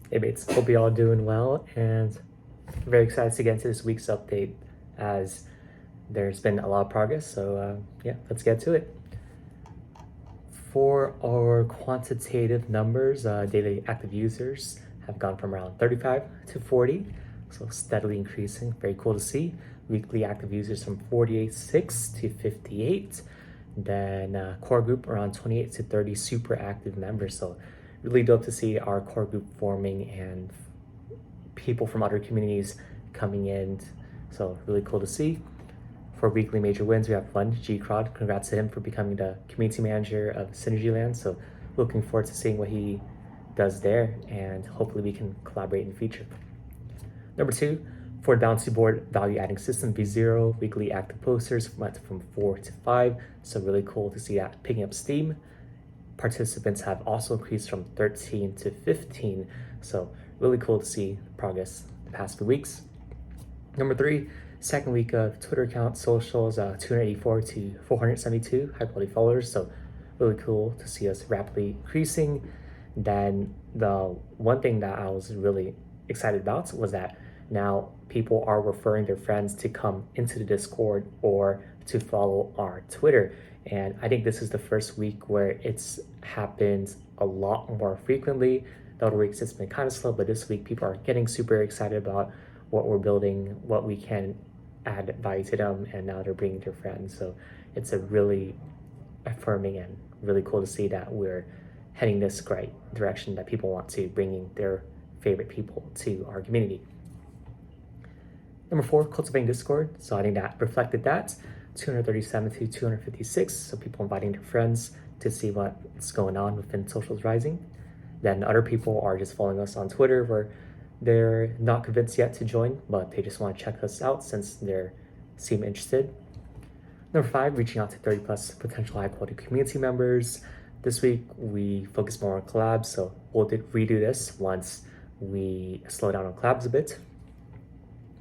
Hey mates, hope you all doing well, and very excited to get into this week's update as there's been a lot of progress. So yeah, let's get to it. For our quantitative numbers, daily active users have gone from around 35 to 40, so steadily increasing. Very cool to see. Weekly active users from 48.6 to 58. Then core group around 28 to 30 super active members. So really dope to see our core group forming and people from other communities coming in. So really cool to see. For weekly major wins, we have one, G Crod. Congrats to him for becoming the community manager of Synergyland. So looking forward to seeing what he does there, and hopefully we can collaborate in the future. Number two, for the bouncy board value adding system V0, weekly active posters went from 4 to 5. So really cool to see that picking up steam. Participants have also increased from 13 to 15. So really cool to see progress the past few weeks. Number three, second week of Twitter account socials, 284 to 472 high quality followers. So really cool to see us rapidly increasing. Then the one thing that I was really excited about was that now people are referring their friends to come into the Discord or to follow our Twitter. And I think this is the first week where it's happened a lot more frequently. The other weeks it's been kind of slow, but this week people are getting super excited about what we're building, what we can add value to them, and now they're bringing their friends. So it's a really affirming and really cool to see that we're heading this great direction, that people want to bringing their favorite people to our community. Number four, cultivating Discord. So I think that reflected that. 237 to 256, so people inviting their friends to see what's going on within Socials Rising. Then other people are just following us on Twitter where they're not convinced yet to join, but they just want to check us out since they seem interested. Number five, reaching out to 30 plus potential high quality community members. This week we focus more on collabs, so we'll redo this once we slow down on collabs a bit.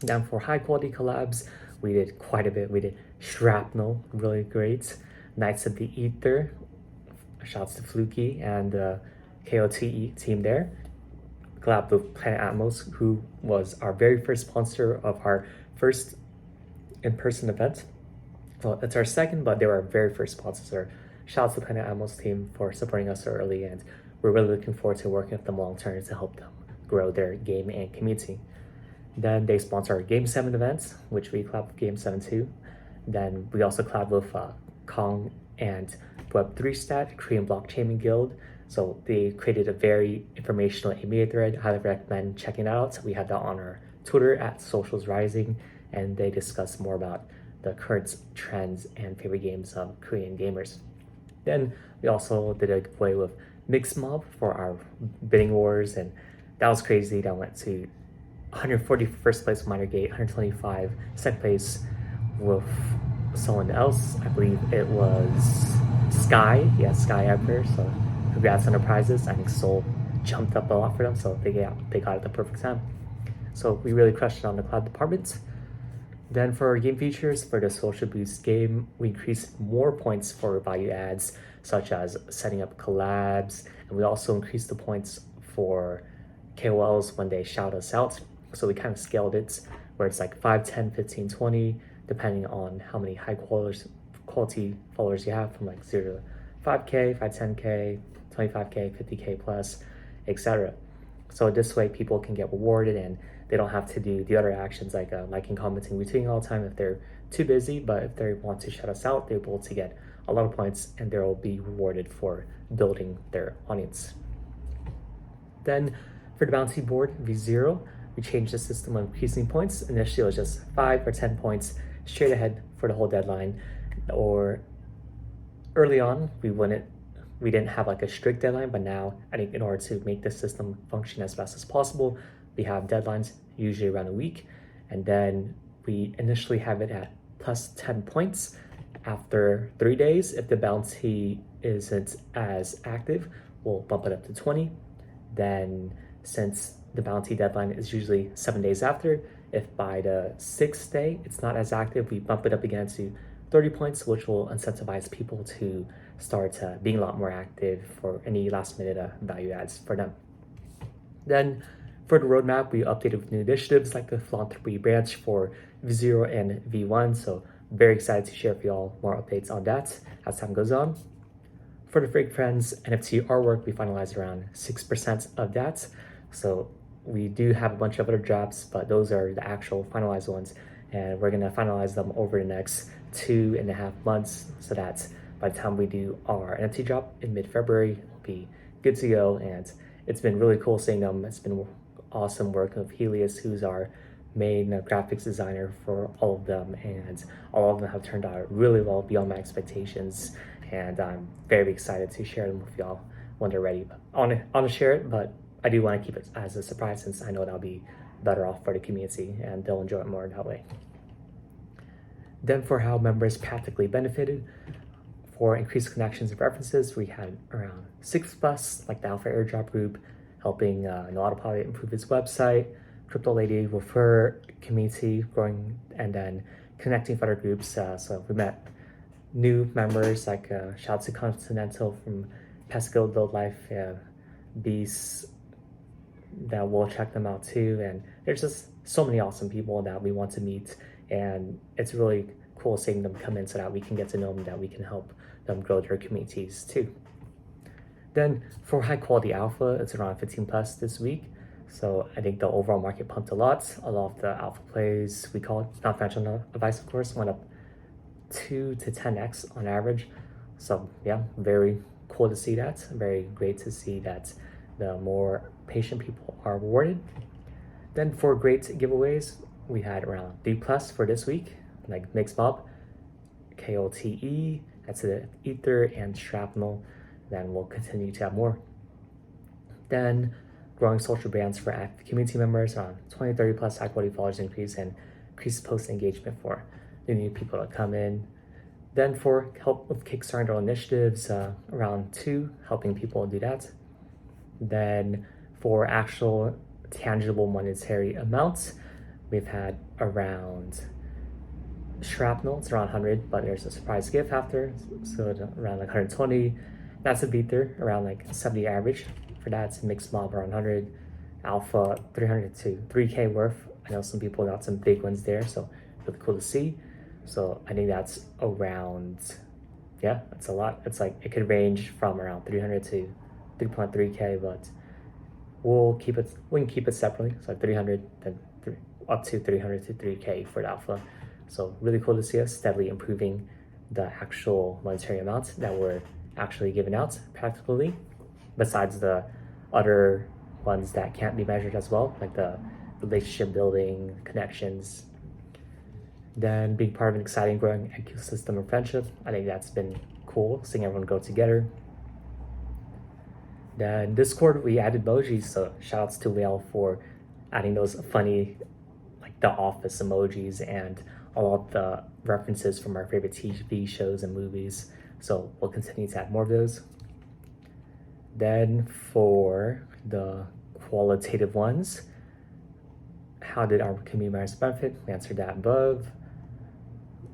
Now for high quality collabs, we did quite a bit. We did Shrapnel, really great. Knights of the Ether, shouts to Fluky and the KOTE team there. Collab with Planet Atmos, who was our very first sponsor of our first in-person event. Well, it's our second, but they were our very first sponsor. Shout out to the Planet Atmos team for supporting us so early, and we're really looking forward to working with them long term to help them grow their game and community. Then they sponsor our Game 7 events, which we collab with Game 7 too. Then we also collab with Kong and Web3 Stat, Korean Blockchain Guild. So they created a very informational AMA thread. I highly recommend checking it out. We have that on our Twitter at Socials Rising, and they discuss more about the current trends and favorite games of Korean gamers. Then we also did a giveaway with Mixmob for our bidding wars, and that was crazy. That went to 140 first place with Minor Gate, 125 second place with someone else. I believe it was Sky. Yeah, Sky Emperor. So congrats on the prizes. I think Soul jumped up a lot for them, so they got it at the perfect time. So we really crushed it on the cloud department. Then for our game features, for the Social Boost game, we increased more points for value adds, such as setting up collabs, and we also increased the points for KOLs when they shout us out. So we kind of scaled it where it's like 5, 10, 15, 20, depending on how many high quality followers you have, from like 0 to 5K, 5, 10K, 25K, 50K plus, etc. So this way people can get rewarded and they don't have to do the other actions like liking, commenting, retweeting all the time if they're too busy. But if they want to shout us out, they're able to get a lot of points and they'll be rewarded for building their audience. Then for the bounty board V0, we changed the system of increasing points. Initially it was just 5 or 10 points straight ahead for the whole deadline. Or early on, we didn't have like a strict deadline, but now I think in order to make the system function as best as possible, we have deadlines usually around a week. And then we initially have it at plus 10 points. After 3 days, if the bounty isn't as active, we'll bump it up to 20. Then since the bounty deadline is usually 7 days after, if by the 6th day it's not as active, we bump it up again to 30 points, which will incentivize people to start being a lot more active for any last minute value adds for them. Then for the roadmap, we updated with new initiatives like the philanthropy branch for V0 and V1. So very excited to share with you all more updates on that as time goes on. For the Frens NFT artwork, we finalized around 6% of that. So we do have a bunch of other drops, but those are the actual finalized ones. And we're gonna finalize them over the next 2.5 months so that by the time we do our NFT drop in mid-February, we'll be good to go. And it's been really cool seeing them. It's been awesome work of Helios, who's our main graphics designer for all of them, and all of them have turned out really well beyond my expectations, and I'm very excited to share them with y'all when they're ready. But I want to share it, but I do want to keep it as a surprise since I know that'll be better off for the community and they'll enjoy it more that way. Then for how members practically benefited, for increased connections and references, we had around 6+, like the Alpha Airdrop group, helping Autopilot improve his website, Crypto Lady refer community growing, and then connecting with other groups. So we met new members like shout out to Continental from Pascal Build Life, Beasts, that we'll check them out too. And there's just so many awesome people that we want to meet, and it's really cool seeing them come in so that we can get to know them, that we can help them grow their communities too. Then for high quality alpha, it's around 15+ this week. So I think the overall market pumped a lot. A lot of the alpha plays, we call it, not financial advice of course, went up 2 to 10x on average. So yeah, very cool to see that. Very great to see that the more patient people are rewarded. Then for great giveaways, we had around 3+ for this week, like Mixed Mob, KOTE, that's the Ether, and Shrapnel. Then we'll continue to have more. Then growing social brands for active community members, around 20-30+ high quality followers increase, and increased post engagement for the new people that come in. Then for help with Kickstarter initiatives, around 2, helping people do that. Then for actual tangible monetary amounts, we've had around Shrapnel, it's around 100, but there's a surprise gift after, so around like 120. That's a Ether, around like 70 average. For that, it's Mixed Mob around 100, Alpha 300 to 3K worth. I know some people got some big ones there, so really cool to see. So I think that's around, yeah, that's a lot. It's like, it could range from around 300 to 3.3K, but we can keep it separately. So like 300, then up to 300 to 3K for the Alpha. So really cool to see us steadily improving the actual monetary amounts that we're actually giving out practically, besides the other ones that can't be measured as well, like the relationship building, connections. Then being part of an exciting growing ecosystem of friendship, I think that's been cool, seeing everyone go together. Then Discord, we added emojis, so shout outs to Whale for adding those funny, like the Office emojis and all of the references from our favorite TV shows and movies. So we'll continue to add more of those. Then for the qualitative ones, how did our community members benefit? We answered that above.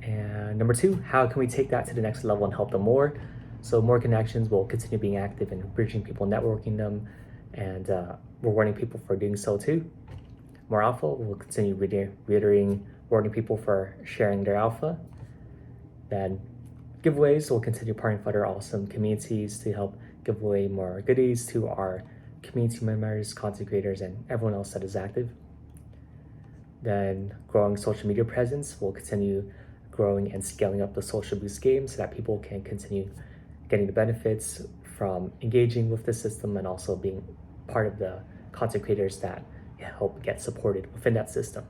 And number 2, how can we take that to the next level and help them more? So more connections, will continue being active in bridging people, networking them, and rewarding people for doing so too. More alpha, we'll continue rewarding people for sharing their alpha. Then giveaways, we'll continue partnering with other awesome communities to help give away more goodies to our community members, content creators, and everyone else that is active. Then growing social media presence, we'll continue growing and scaling up the social boost game so that people can continue getting the benefits from engaging with the system and also being part of the content creators that help get supported within that system.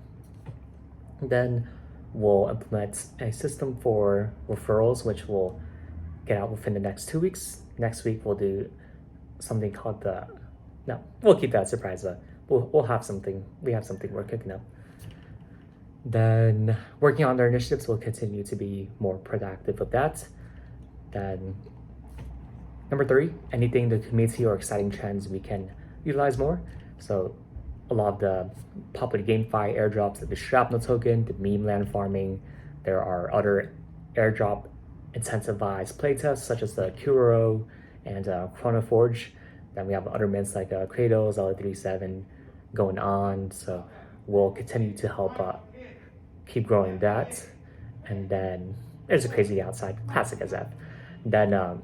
Then we'll implement a system for referrals, which will get out within the next 2 weeks. Next week, we'll do something called we'll keep that surprise, but we'll have something, we have something we're cooking up. Then working on their initiatives, we'll continue to be more productive with that. Then number 3, anything in the community or exciting trends we can utilize more. So a lot of the popular GameFi airdrops, like the Shrapnel token, the meme land farming. There are other airdrop incentivized playtests such as the Kuro and Chronoforge Then we have other mints like Kratos, LA37 going on. So we'll continue to help keep growing that. And then there's a crazy outside, classic SF. Then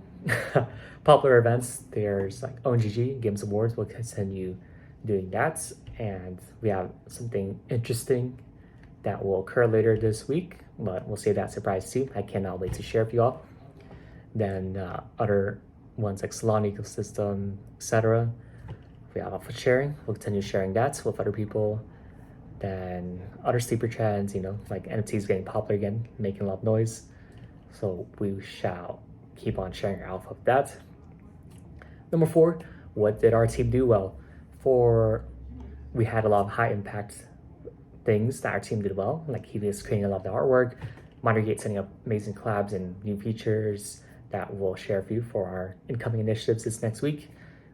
popular events, there's like ONGG, Games Awards, we'll continue doing that. And we have something interesting that will occur later this week, but we'll save that surprise too. I cannot wait to share with you all. Then other ones like Solana ecosystem, etc. We have alpha sharing, we'll continue sharing that with other people. Then other sleeper trends, like NFTs getting popular again, making a lot of noise. So we shall keep on sharing our alpha of that. Number 4, what did our team do well? We had a lot of high impact things that our team did well, like Helios creating a lot of the artwork, Modergate setting up amazing collabs and new features that we'll share with you for our incoming initiatives this next week.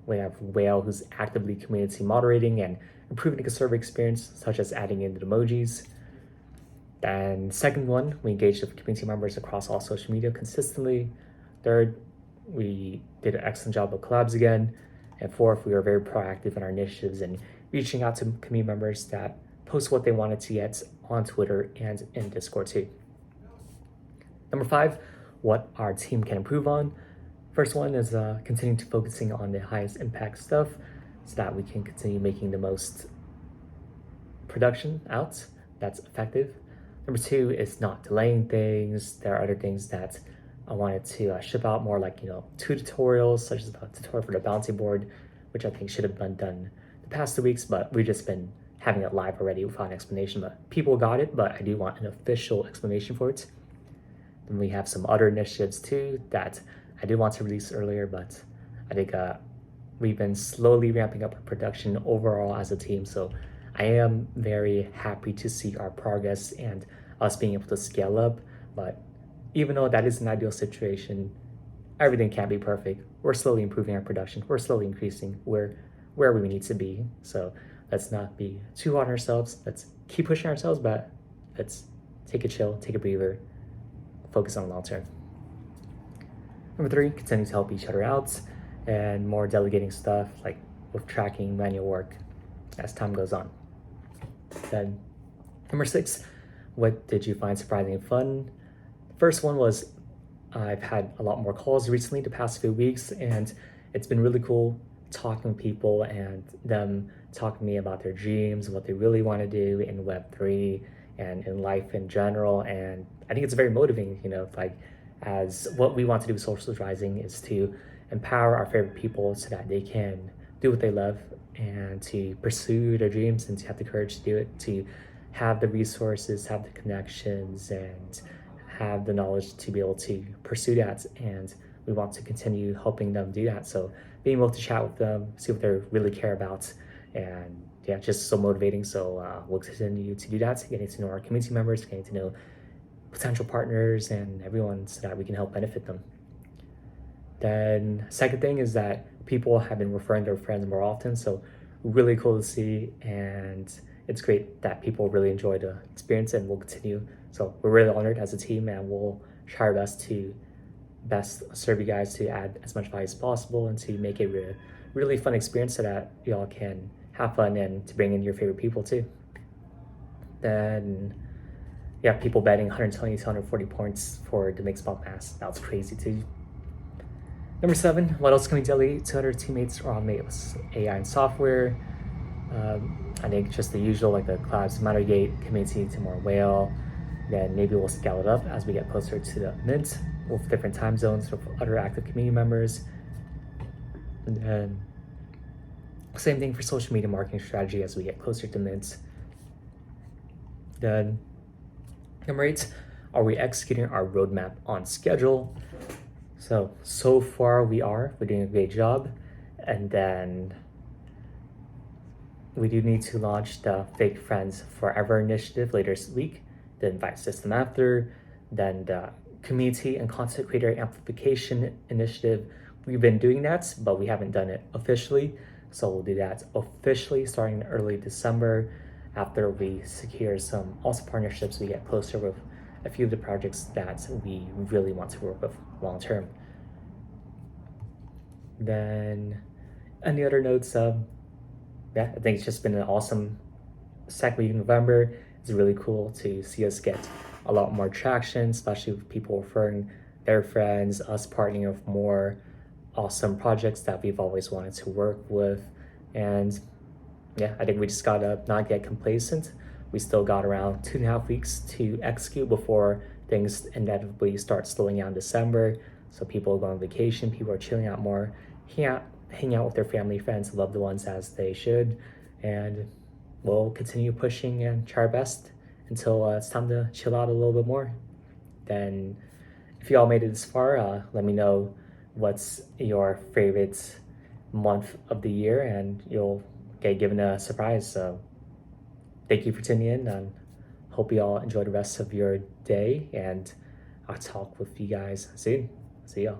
We have Whale, who's actively community moderating and improving the server experience, such as adding in the emojis. Then second one, we engaged with community members across all social media consistently. Third, we did an excellent job of collabs again. And fourth, we were very proactive in our initiatives and reaching out to community members that post what they wanted to get on Twitter and in Discord too. Number 5, what our team can improve on. First one is continuing to focusing on the highest impact stuff so that we can continue making the most production out that's effective. Number 2 is not delaying things. There are other things that I wanted to ship out more, like 2 tutorials, such as the tutorial for the bounty board, which I think should have been done the past 2 weeks, but we've just been having it live already without an explanation. But people got it, but I do want an official explanation for it. Then we have some other initiatives too that I did want to release earlier, but I think we've been slowly ramping up our production overall as a team. So I am very happy to see our progress and us being able to scale up. But even though that is an ideal situation, everything can't be perfect. We're slowly improving our production. We're slowly increasing where we need to be. So let's not be too hard on ourselves. Let's keep pushing ourselves, but let's take a chill, take a breather, focus on long term. Number 3, continue to help each other out and more delegating stuff like with tracking manual work as time goes on. Then number 6, what did you find surprising and fun? The first one was I've had a lot more calls recently the past few weeks, and it's been really cool talking with people and them talking to me about their dreams, what they really want to do in Web3 and in life in general. And I think it's very motivating, like as what we want to do with Social Rising is to empower our favorite people so that they can do what they love and to pursue their dreams and to have the courage to do it, to have the resources, have the connections, and have the knowledge to be able to pursue that. And we want to continue helping them do that. So being able to chat with them, see what they really care about, and yeah, just so motivating. So we'll continue to do that, getting to know our community members, getting to know potential partners and everyone so that we can help benefit them. Then second thing is that people have been referring their friends more often. So really cool to see, and it's great that people really enjoy the experience and will continue. So we're really honored as a team, and we'll try our best to serve you guys to add as much value as possible and to make it a really fun experience so that y'all can have fun and to bring in your favorite people too. Then yeah, people betting 120 to 140 points for the mixed bump mass. That was crazy too. Number 7, what else can we delete? 200 teammates or automate with AI and software. I think just the usual, like the clouds, Mattergate, community to more Whale. Then maybe we'll scale it up as we get closer to the mint with different time zones with other active community members. And then same thing for social media marketing strategy as we get closer to mint. Then number 8, are we executing our roadmap on schedule? So far we're doing a great job. And then we do need to launch the Fake Friends Forever initiative later this week, the invite system after, then the community and content creator amplification initiative. We've been doing that, but we haven't done it officially. So we'll do that officially starting in early December after we secure some awesome partnerships. We get closer with a few of the projects that we really want to work with long term. Then any other notes, yeah, I think it's just been an awesome second week of November. It's really cool to see us get a lot more traction, especially with people referring their friends, us partnering with more awesome projects that we've always wanted to work with. And yeah, I think we just gotta not get complacent. We still got around 2.5 weeks to execute before things inevitably start slowing down in December. So people are going on vacation, people are chilling out more, hang out with their family, friends, loved ones as they should. And we'll continue pushing and try our best until it's time to chill out a little bit more. Then, if you all made it this far, let me know what's your favorite month of the year, and you'll get given a surprise. So, thank you for tuning in, and hope you all enjoy the rest of your day. And I'll talk with you guys soon. See y'all.